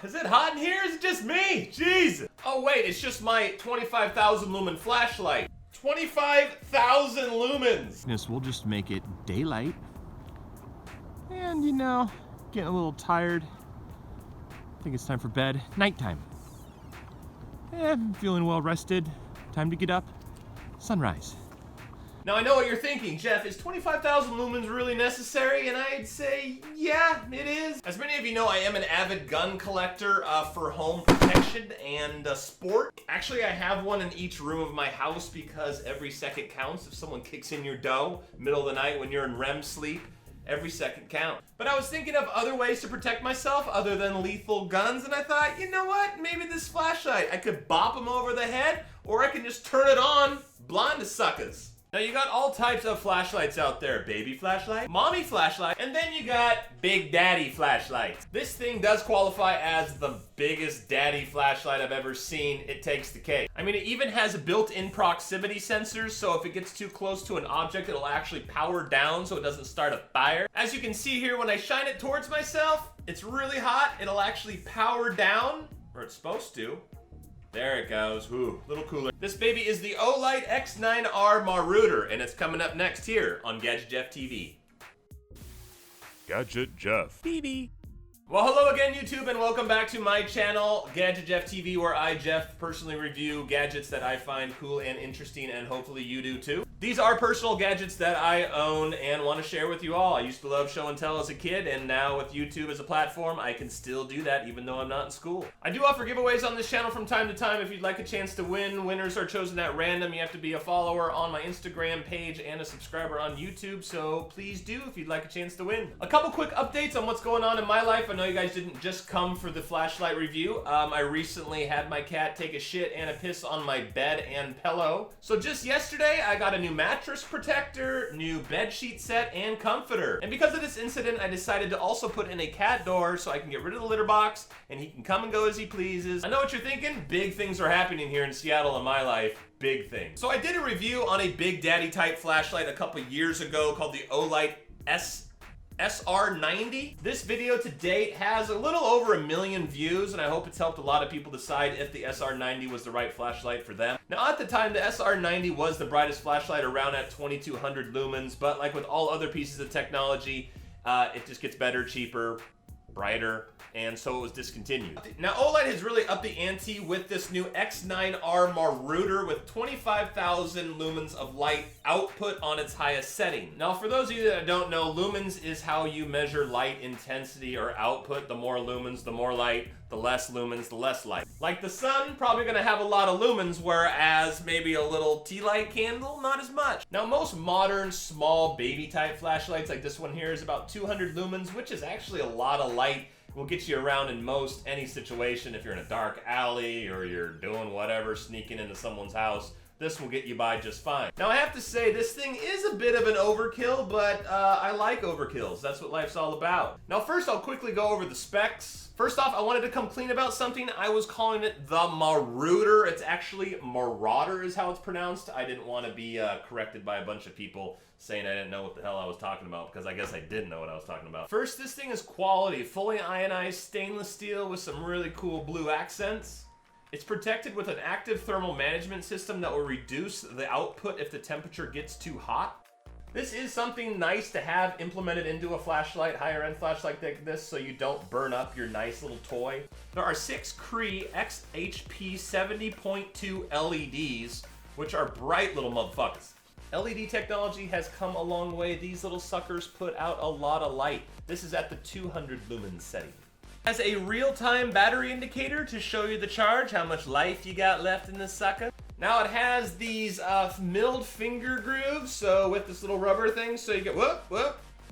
Is it hot in here? Is it just me? Jesus. Oh wait, it's just my 25,000 lumen flashlight. 25,000 lumens. Yes, we'll just make it daylight. And you know, getting a little tired. I think it's time for bed. Nighttime. I'm feeling well rested. Time to get up. Sunrise. Now I know what you're thinking, Jeff, is 25,000 lumens really necessary? And I'd say, yeah, it is. As many of you know, I am an avid gun collector for home protection and sport. Actually, I have one in each room of my house because every second counts. If someone kicks in your dough, middle of the night when you're in REM sleep, every second counts. But I was thinking of other ways to protect myself other than lethal guns, and I thought, you know what? Maybe this flashlight, I could bop them over the head, or I can just turn it on, blind the suckers. Now you got all types of flashlights out there. Baby flashlight, mommy flashlight, and then you got big daddy flashlights. This thing does qualify as the biggest daddy flashlight I've ever seen. It takes the cake. I mean, it even has built-in proximity sensors, so if it gets too close to an object, it'll actually power down so it doesn't start a fire. As you can see here, when I shine it towards myself, it's really hot. It'll actually power down, or it's supposed to. There it goes. Ooh, little cooler. This baby is the Olight X9R Marauder, and it's coming up next here on Gadget Jeff TV. Gadget Jeff. BB. Well, hello again, YouTube, and welcome back to my channel, Gadget Jeff TV, where I, Jeff, personally review gadgets that I find cool and interesting, and hopefully you do too. These are personal gadgets that I own and want to share with you all. I used to love show and tell as a kid, and now with YouTube as a platform, I can still do that even though I'm not in school. I do offer giveaways on this channel from time to time if you'd like a chance to win. Winners are chosen at random. You have to be a follower on my Instagram page and a subscriber on YouTube, so please do if you'd like a chance to win. A couple quick updates on what's going on in my life. I know you guys didn't just come for the flashlight review. I recently had my cat take a shit and a piss on my bed and pillow. So just yesterday, I got a new mattress protector, new bed sheet set, and comforter. And because of this incident, I decided to also put in a cat door so I can get rid of the litter box and he can come and go as he pleases. I know what you're thinking. Big things are happening here in Seattle in my life. Big things. So I did a review on a Big Daddy type flashlight a couple years ago called the Olight SR90. This video to date has a little over 1 million views, and I hope it's helped a lot of people decide if the SR90 was the right flashlight for them. Now at the time, the SR90 was the brightest flashlight around at 2200 lumens, but like with all other pieces of technology, it just gets better, cheaper, brighter, and so it was discontinued. Now Olight has really upped the ante with this new X9R Marauder with 25,000 lumens of light output on its highest setting. Now for those of you that don't know, lumens is how you measure light intensity or output. The more lumens, the more light. The less lumens, the less light. Like the sun, probably gonna have a lot of lumens, whereas maybe a little tea light candle, not as much. Now most modern small baby type flashlights like this one here is about 200 lumens, which is actually a lot of light. Will get you around in most any situation. If you're in a dark alley or you're doing whatever, sneaking into someone's house, this will get you by just fine. Now I have to say, this thing is a bit of an overkill, but I like overkills. That's what life's all about. Now first I'll quickly go over the specs. First off, I wanted to come clean about something. I was calling it the Marauder. It's actually Marauder is how it's pronounced. I didn't want to be corrected by a bunch of people saying I didn't know what the hell I was talking about, because I guess I didn't know what I was talking about. First, this thing is quality. Fully ionized stainless steel with some really cool blue accents. It's protected with an active thermal management system that will reduce the output if the temperature gets too hot. This is something nice to have implemented into a flashlight, higher end flashlight like this, so you don't burn up your nice little toy. There are 6 Cree XHP 70.2 LEDs, which are bright little motherfuckers. LED technology has come a long way. These little suckers put out a lot of light. This is at the 200 lumens setting. Has a real-time battery indicator to show you the charge, how much life you got left in this sucker. Now it has these milled finger grooves, so with this little rubber thing, so you get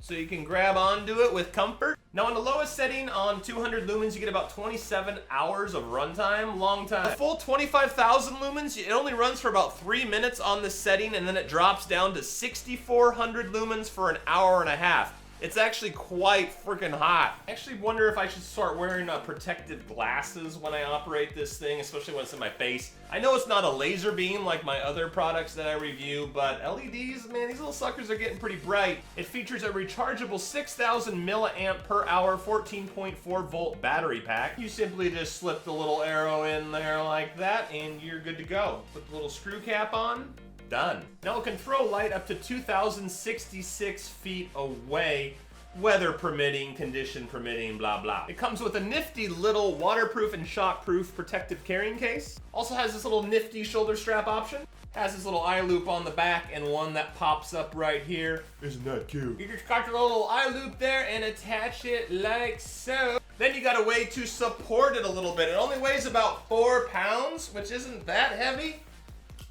so you can grab onto it with comfort. Now on the lowest setting on 200 lumens, you get about 27 hours of runtime, long time. A full 25,000 lumens, it only runs for about 3 minutes on this setting, and then it drops down to 6,400 lumens for an hour and a half. It's actually quite freaking hot. I actually wonder if I should start wearing protective glasses when I operate this thing, especially when it's in my face. I know it's not a laser beam like my other products that I review, but LEDs, man, these little suckers are getting pretty bright. It features a rechargeable 6,000 milliamp per hour, 14.4 volt battery pack. You simply just slip the little arrow in there like that, and you're good to go. Put the little screw cap on. Done. Now it can throw light up to 2,066 feet away, weather permitting, condition permitting, blah blah. It comes with a nifty little waterproof and shockproof protective carrying case. Also has this little nifty shoulder strap option. Has this little eye loop on the back and one that pops up right here. Isn't that cute? You just got your little eye loop there and attach it like so. Then you got a way to support it a little bit. It only weighs about 4 pounds, which isn't that heavy.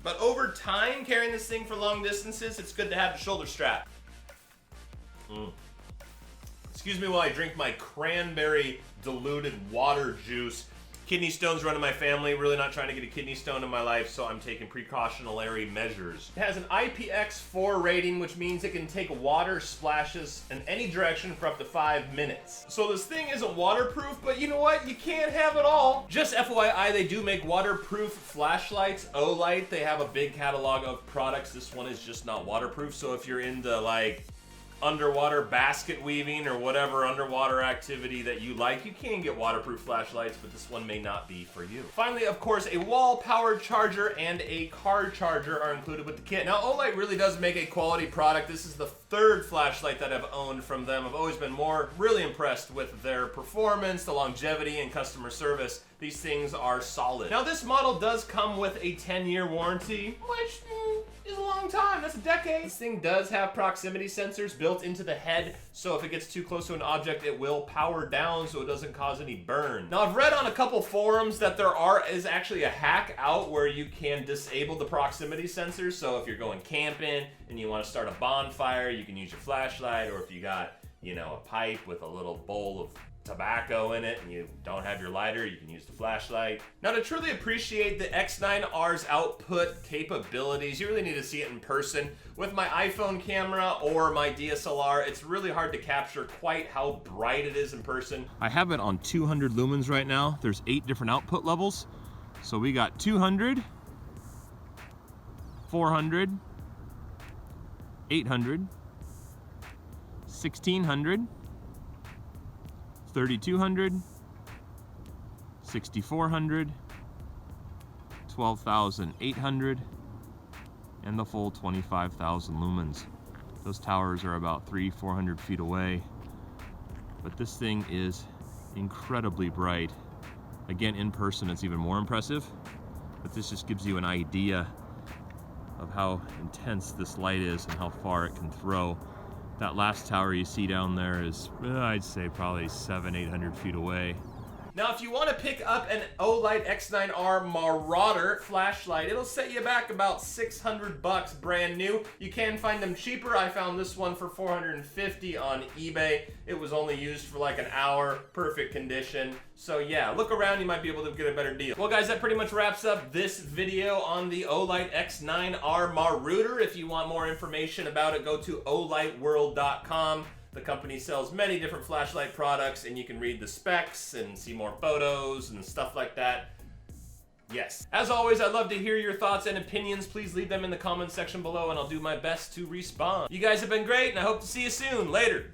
But over time, carrying this thing for long distances, it's good to have the shoulder strap. Excuse me while I drink my cranberry diluted water juice. Kidney stones run in my family. Really not trying to get a kidney stone in my life, so I'm taking precautionary measures. It has an IPX4 rating, which means it can take water splashes in any direction for up to 5 minutes. So this thing isn't waterproof, but you know what? You can't have it all. Just FYI, they do make waterproof flashlights. Olight, they have a big catalog of products. This one is just not waterproof, so if you're into like underwater basket weaving or whatever underwater activity that you like, you can get waterproof flashlights, but this one may not be for you. Finally, of course, a wall powered charger and a car charger are included with the kit. Now, Olight really does make a quality product. This is the 3rd flashlight that I've owned from them. I've always been really impressed with their performance, the longevity, and customer service. These things are solid. Now, this model does come with a 10-year warranty, which is a long time. That's a decade. This thing does have proximity sensors built into the head, so if it gets too close to an object, it will power down so it doesn't cause any burn. Now, I've read on a couple forums that there is actually a hack out where you can disable the proximity sensors, so if you're going camping and you want to start a bonfire, you can use your flashlight, or if you got, you know, a pipe with a little bowl of tobacco in it and you don't have your lighter, you can use the flashlight. Now, to truly appreciate the X9R's output capabilities, you really need to see it in person. With my iPhone camera or my DSLR, it's really hard to capture quite how bright it is in person. I have it on 200 lumens right now. There's 8 different output levels. So we got 200, 400, 800, 1600, 3200, 6400, 12,800, and the full 25,000 lumens. Those towers are about 300-400 feet away, but this thing is incredibly bright. Again, in person it's even more impressive, but this just gives you an idea of how intense this light is and how far it can throw. That last tower you see down there is, I'd say, probably 700-800 feet away. Now, if you want to pick up an Olight X9R Marauder flashlight, it'll set you back about $600 brand new. You can find them cheaper. I found this one for $450 on eBay. It was only used for like an hour, perfect condition. So yeah, look around, you might be able to get a better deal. Well guys, that pretty much wraps up this video on the Olight X9R Marauder. If you want more information about it, go to olightworld.com. The company sells many different flashlight products, and you can read the specs and see more photos and stuff like that. Yes. As always, I'd love to hear your thoughts and opinions. Please leave them in the comments section below, and I'll do my best to respond. You guys have been great, and I hope to see you soon. Later.